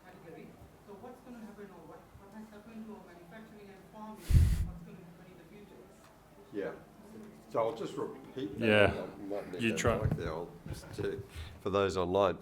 category. So what's going to happen, or what has happened to manufacturing and farming? What's going to happen in the future? Yeah. So I'll just repeat that. Yeah. You try. For those online.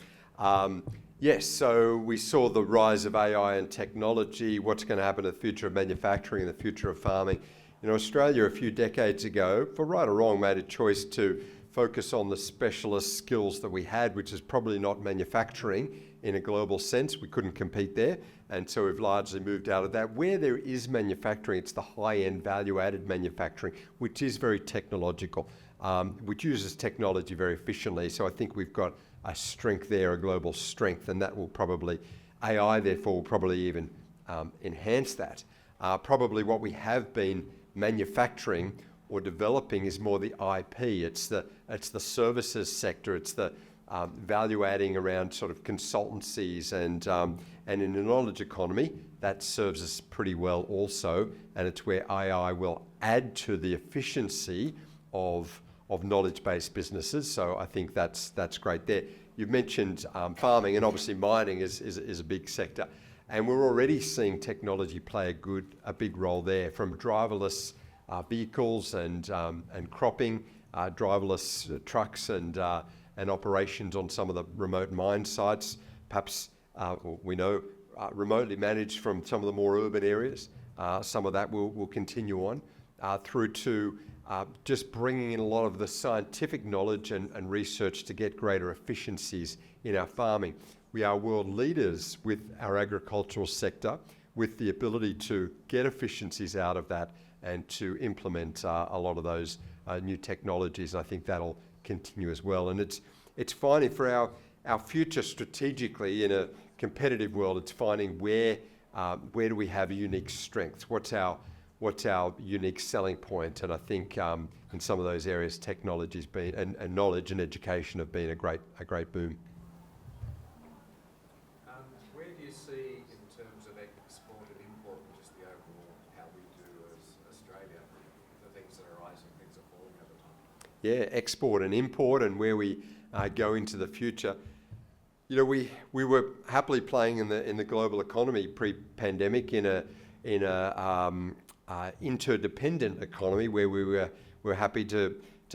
Yes, so we saw the rise of AI and technology, what's going to happen to the future of manufacturing and the future of farming. You know, Australia a few decades ago, for right or wrong, made a choice to focus on the specialist skills that we had, which is probably not manufacturing in a global sense. We couldn't compete there, and so we've largely moved out of that. Where there is manufacturing, it's the high-end value-added manufacturing, which is very technological, which uses technology very efficiently. So I think we've got a strength there, a global strength, and that will probably, AI therefore will probably even enhance that. Probably what we have been manufacturing or developing is more the IP. It's the services sector. It's the value adding around sort of consultancies and in the knowledge economy that serves us pretty well also. And it's where AI will add to the efficiency of knowledge-based businesses. So I think that's great there. You've mentioned farming, and obviously mining is a big sector. And we're already seeing technology play a big role there, from driverless vehicles and cropping, driverless trucks and operations on some of the remote mine sites, perhaps we know remotely managed from some of the more urban areas. Some of that will continue on through to just bringing in a lot of the scientific knowledge and research to get greater efficiencies in our farming. We are world leaders with our agricultural sector, with the ability to get efficiencies out of that and to implement a lot of those new technologies. And I think that'll continue as well. And it's finding for our future strategically in a competitive world, it's finding where do we have a unique strength? What's our unique selling point? And I think in some of those areas, technology's been and knowledge and education have been a great boom. Where do you see, in terms of export and import, just the overall how we do as Australia, the things that are rising, things that are falling over time? Yeah, export and import, and where we go into the future. You know, we were happily playing in the global economy pre-pandemic in a interdependent economy where we were happy to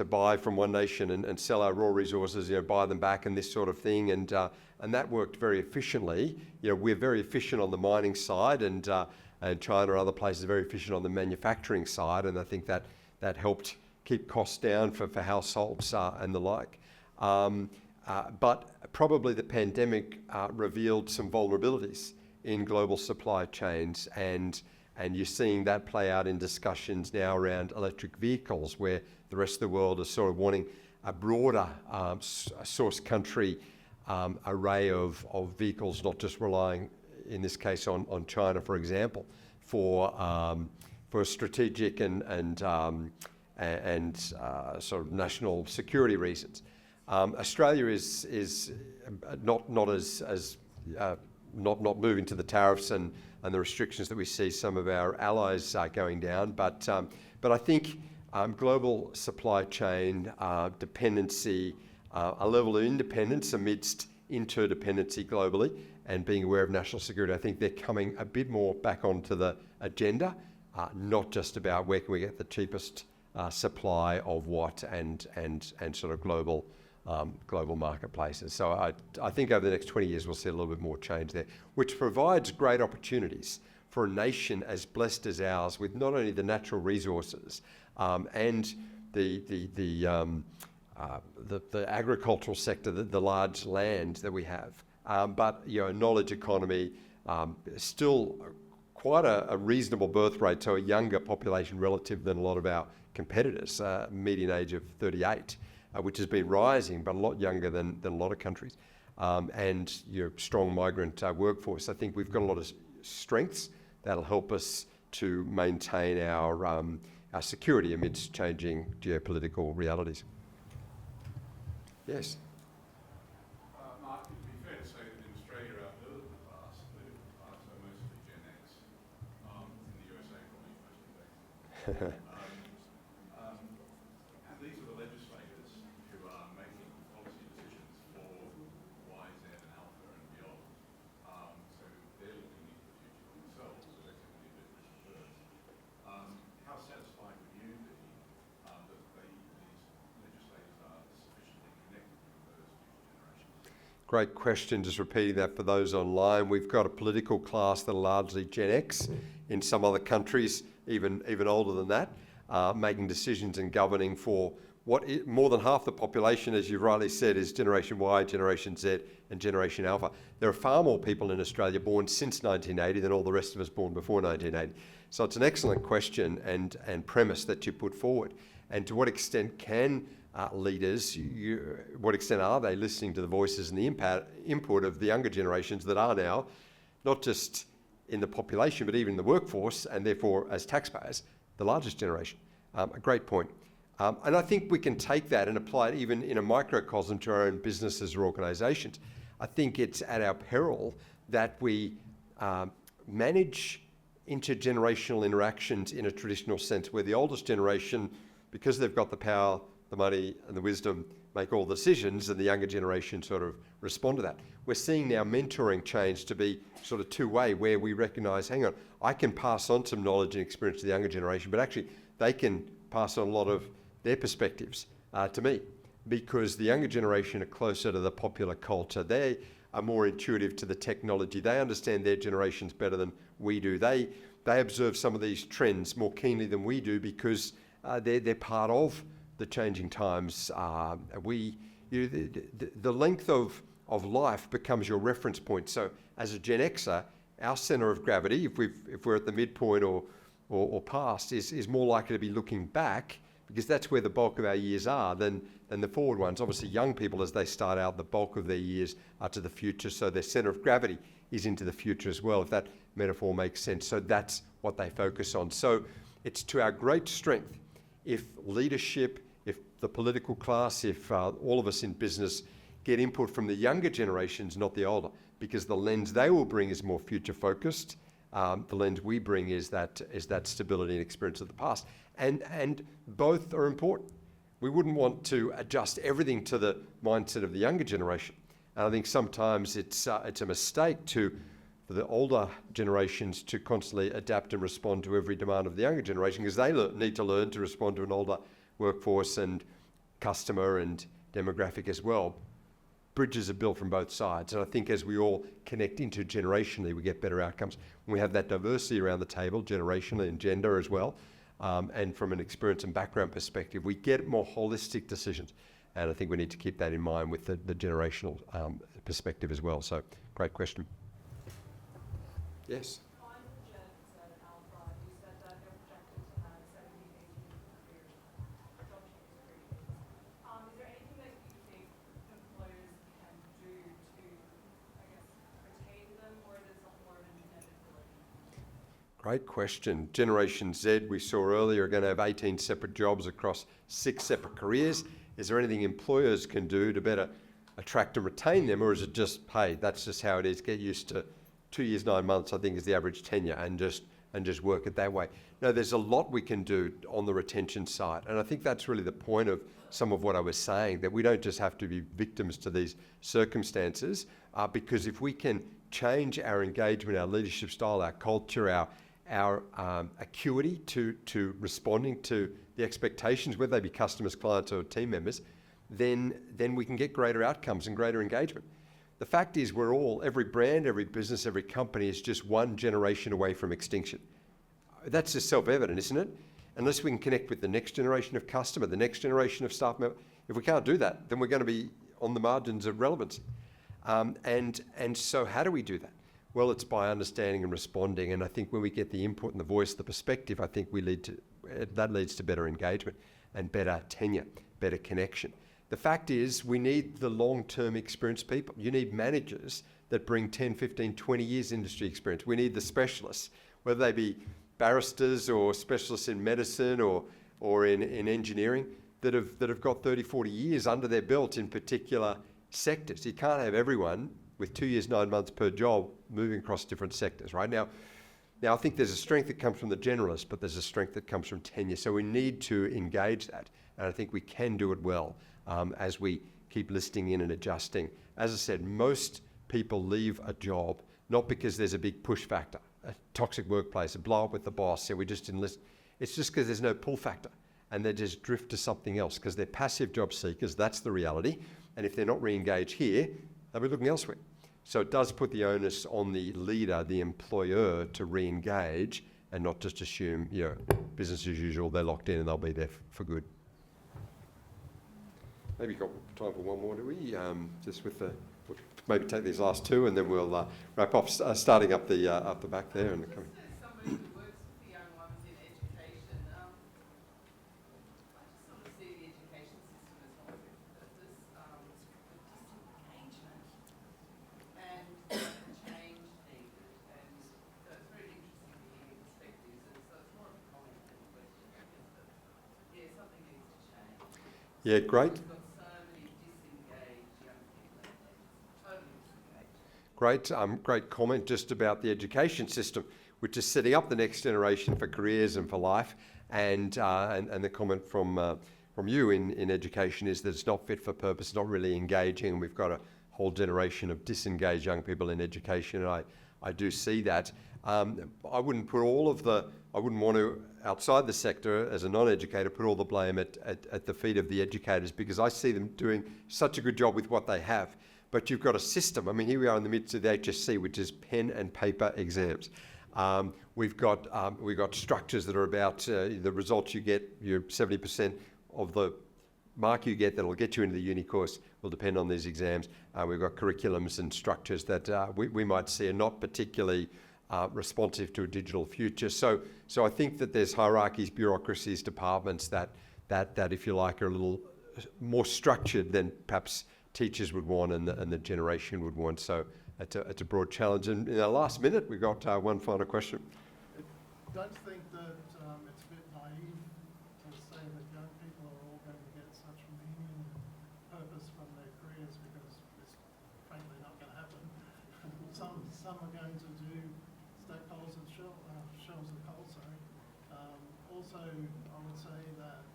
buy from one nation and sell our raw resources, buy them back and this sort of thing, and that worked very efficiently. We're very efficient on the mining side, and China and other places are very efficient on the manufacturing side, and I think that helped keep costs down for households and the like. But probably the pandemic revealed some vulnerabilities in global supply chains, and you're seeing that play out in discussions now around electric vehicles, where the rest of the world is sort of wanting a broader source country array of vehicles, not just relying, in this case, on China, for example, for strategic and sort of national security reasons. Australia is not moving to the tariffs and the restrictions that we see some of our allies going down, but I think global supply chain dependency, a level of independence amidst interdependency globally, and being aware of national security, I think they're coming a bit more back onto the agenda, not just about where can we get the cheapest supply of what and sort of global marketplaces. So I think over the next 20 years we'll see a little bit more change there, which provides great opportunities for a nation as blessed as ours, with not only the natural resources and the the agricultural sector, the large land that we have. But knowledge economy, still quite a reasonable birth rate, so a younger population relative than a lot of our competitors, median age of 38, which has been rising, but a lot younger than a lot of countries. And strong migrant workforce. I think we've got a lot of strengths that'll help us to maintain our security amidst changing geopolitical realities. Yes. Mark, it'd be fair to say that in Australia, our early class, so mostly Gen X, in the USA probably mostly and these are the legislators who are making policy decisions for Y, Z and Alpha and beyond. So they're looking into the future themselves, so that's going to be a bit first. How satisfied would you be that these legislators are sufficiently connected with those future generations? Great question. Just repeating that for those online. We've got a political class that are largely Gen X. In some other countries, even older than that, making decisions and governing for more than half the population, as you rightly said, is Generation Y, Generation Z and Generation Alpha. There are far more people in Australia born since 1980 than all the rest of us born before 1980. So it's an excellent question and premise that you put forward. And to what extent can leaders, what extent are they listening to the voices and the input of the younger generations that are now, not just in the population, but even in the workforce, and therefore as taxpayers, the largest generation? A great point. And I think we can take that and apply it even in a microcosm to our own businesses or organisations. I think it's at our peril that we manage intergenerational interactions in a traditional sense, where the oldest generation, because they've got the power, the money and the wisdom, make all decisions, and the younger generation sort of respond to that. We're seeing now mentoring change to be sort of two-way, where we recognise, hang on, I can pass on some knowledge and experience to the younger generation, but actually they can pass on a lot of their perspectives to me, because the younger generation are closer to the popular culture. They are more intuitive to the technology. They understand their generations better than we do. They observe some of these trends more keenly than we do, because they're part of the changing times. The length of life becomes your reference point. So as a Gen Xer, our centre of gravity, if we're at the midpoint or past, is more likely to be looking back, because that's where the bulk of our years are than the forward ones. Obviously, young people, as they start out, the bulk of their years are to the future, so their centre of gravity is into the future as well, if that metaphor makes sense. So that's what they focus on. So it's to our great strength if leadership, if the political class, if all of us in business get input from the younger generations, not the older, because the lens they will bring is more future focused. The lens we bring is that stability and experience of the past. And both are important. We wouldn't want to adjust everything to the mindset of the younger generation. And I think sometimes it's a mistake for the older generations to constantly adapt and respond to every demand of the younger generation, because they need to learn to respond to an older workforce and customer and demographic as well. Bridges are built from both sides, and I think as we all connect intergenerationally, we get better outcomes. When we have that diversity around the table, generationally and gender as well, and from an experience and background perspective, we get more holistic decisions. And I think we need to keep that in mind with the generational perspective as well. So, great question. Yes? On Gen Z and Alpha, you said that they're projected to have 70, 80 job changes per year. Is there anything that you think employers can do to, I guess, retain them, or is it more of an inevitability? Great question. Generation Z, we saw earlier, are going to have 18 separate jobs across 6 separate careers. Is there anything employers can do to better attract and retain them, or is it just, hey, that's just how it is, get used to 2 years, 9 months, I think, is the average tenure, and just work it that way? No, there's a lot we can do on the retention side. And I think that's really the point of some of what I was saying, that we don't just have to be victims to these circumstances, because if we can change our engagement, our leadership style, our culture, our acuity to responding to the expectations, whether they be customers, clients or team members, then we can get greater outcomes and greater engagement. The fact is, every brand, every business, every company is just one generation away from extinction. That's just self-evident, isn't it? Unless we can connect with the next generation of customer, the next generation of staff member, If we can't do that, then we're going to be on the margins of relevancy. And so how do we do that? Well, it's by understanding and responding. And I think when we get the input and the voice, the perspective, I think that leads to better engagement and better tenure, better connection. The fact is, we need the long-term experienced people. You need managers that bring 10, 15, 20 years industry experience. We need the specialists, whether they be barristers or specialists in medicine or in engineering, that have got 30, 40 years under their belt in particular sectors. You can't have everyone with 2 years, 9 months per job moving across different sectors, right? Now I think there's a strength that comes from the generalist, but there's a strength that comes from tenure. So we need to engage that. And I think we can do it well as we keep listening in and adjusting. As I said, most people leave a job not because there's a big push factor, a toxic workplace, a blow up with the boss, so we just didn't listen. It's just because there's no pull factor and they just drift to something else because they're passive job seekers. That's the reality. And if they're not re-engaged here, they'll be looking elsewhere. So it does put the onus on the leader, the employer, to re-engage and not just assume, business as usual, they're locked in and they'll be there for good. Maybe got time for one more, do we? Just with we'll maybe take these last two and then we'll wrap up, starting up the back there. And coming. As somebody who works with the young ones in education, I just sort of see the education system as one of its purpose, disengagement and change needed. And so it's very interesting to hear your perspectives. And so it's more of a comment than a question. Yeah, something needs to change. Yeah, great. We've got so many disengaged young people, totally disengaged. Great comment just about the education system, which is setting up the next generation for careers and for life. And the comment from you in education is that it's not fit for purpose, it's not really engaging, and we've got a whole generation of disengaged young people in education. And I do see that. I wouldn't want to, outside the sector, as a non-educator, put all the blame at the feet of the educators, because I see them doing such a good job with what they have. But you've got a system. I mean, here we are in the midst of the HSC, which is pen and paper exams. We've got structures that are about the results you get. Your 70% of the mark you get that'll get you into the uni course will depend on these exams. We've got curriculums and structures that we might see are not particularly responsive to a digital future. So I think that there's hierarchies, bureaucracies, departments that if you like are a little more structured than perhaps teachers would want and the generation would want. So it's a broad challenge. And in our last minute, we've got one final question. Don't think that it's a bit naive to say that young people are all going to get such meaning and purpose from their careers, because it's frankly not going to happen. Some are going to stack holes and shelves of coal. Also, I would say that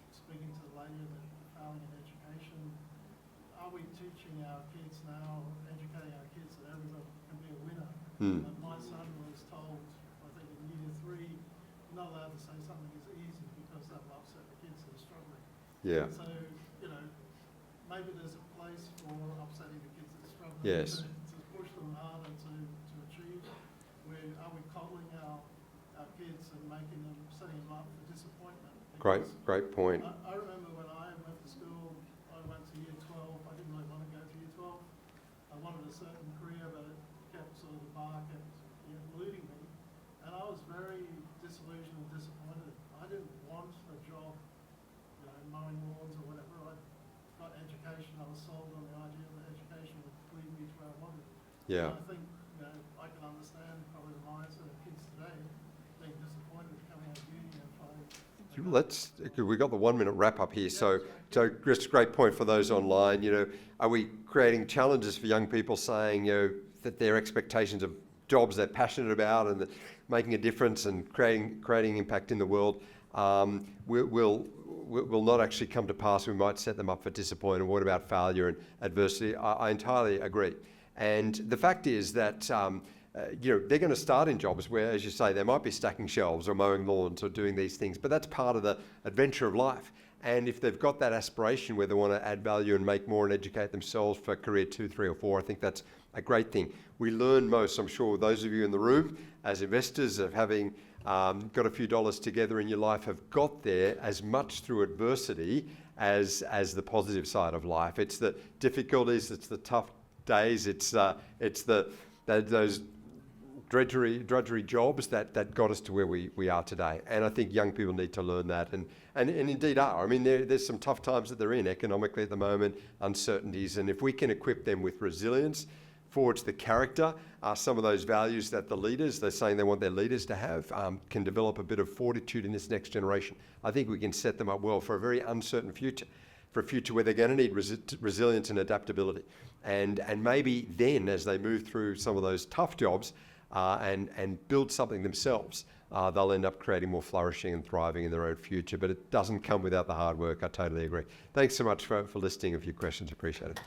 speaking to the lady that failing in education, are we teaching our kids now, educating our kids that everybody can be a winner? My son was told, I think in year 3, you're not allowed to say something is easy because that will upset the kids that are struggling. Yeah. So, maybe there's a place for upsetting the kids that are struggling. Yes. To push them harder to achieve. Are we coddling our kids and setting them up for disappointment? Great point. I remember when I went to school, I went to year 12. I didn't really want to go to year 12. I wanted a certain career, but it kept sort of the bar kept eluding me. And I was very disillusioned and disappointed. I didn't want a job, mowing lawns or whatever. I got education. I was sold on the idea that education would lead me to where I wanted. Yeah. And I think, I can understand probably the mindset of kids today being disappointed coming out of uni and finding. We've got the 1 minute wrap up here. So just a great point for those online. Are we creating challenges for young people, saying that their expectations of jobs they're passionate about and that making a difference and creating impact in the world will not actually come to pass? We might set them up for disappointment. What about failure and adversity? I entirely agree. And the fact is that they're going to start in jobs where, as you say, they might be stacking shelves or mowing lawns or doing these things, but that's part of the adventure of life. And if they've got that aspiration where they want to add value and make more and educate themselves for career 2, 3 or 4, I think that's a great thing. We learn most, I'm sure those of you in the room, as investors, of having got a few dollars together in your life, have got there as much through adversity as the positive side of life. It's the difficulties, it's the tough days, it's those drudgery jobs that got us to where we are today. And I think young people need to learn that, and indeed are. I mean, there's some tough times that they're in economically at the moment, uncertainties, and if we can equip them with resilience, forge the character, some of those values that the leaders, they're saying they want their leaders to have, can develop a bit of fortitude in this next generation. I think we can set them up well for a very uncertain future, for a future where they're going to need resilience and adaptability. And maybe then, as they move through some of those tough jobs and build something themselves, they'll end up creating more flourishing and thriving in their own future. But it doesn't come without the hard work. I totally agree. Thanks so much for listening. A few questions, appreciate it.